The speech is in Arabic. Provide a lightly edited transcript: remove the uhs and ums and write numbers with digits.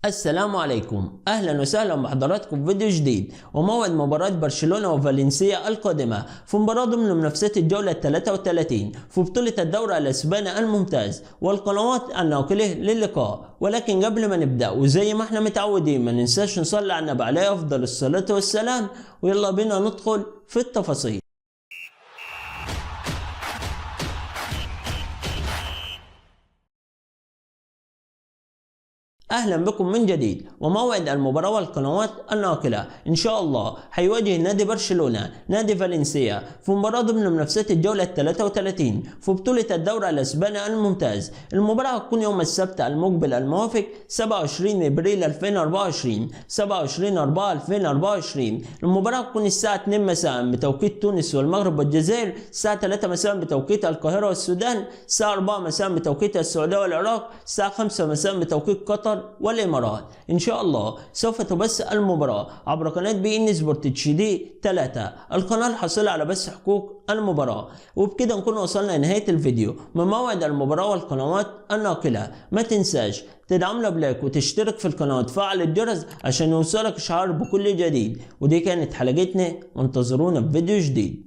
السلام عليكم، اهلا وسهلا بحضراتكم في فيديو جديد وموعد مباراة برشلونة وفالنسيا القادمة في مباراة ضمن منافسات الجولة 33 في بطولة الدوري الاسباني الممتاز والقنوات الناقلة للقاء. ولكن قبل ما نبدأ وزي ما احنا متعودين ما ننساش نصلي على النبي عليه افضل الصلاة والسلام، ويلا بينا ندخل في التفاصيل. اهلا بكم من جديد. وموعد المباراة والقنوات الناقلة ان شاء الله هيواجه نادي برشلونة نادي فالنسيا في مباراة ضمن منافسات الجولة 33 في بطولة الدوري الاسباني الممتاز. المباراة هتكون يوم السبت المقبل الموافق 27 ابريل 2024 27/4/2024. المباراة هتكون الساعة 2 مساء بتوقيت تونس والمغرب والجزائر، الساعة 3 مساء بتوقيت القاهرة والسودان، الساعة 4 مساء بتوقيت السعودية والعراق، الساعة 5 مساء بتوقيت قطر والامارات. ان شاء الله سوف تبث المباراة عبر قناة بي ان سبورت اتش دي 3، القناة الحاصلة على بث حقوق المباراة. وبكده نكون وصلنا لنهاية الفيديو من موعد المباراة والقنوات الناقلة. ما تنساش تدعمنا بلايك وتشترك في القناة وتفعل الجرس عشان يوصلك اشعار بكل جديد. ودي كانت حلقتنا، وانتظرونا في فيديو جديد.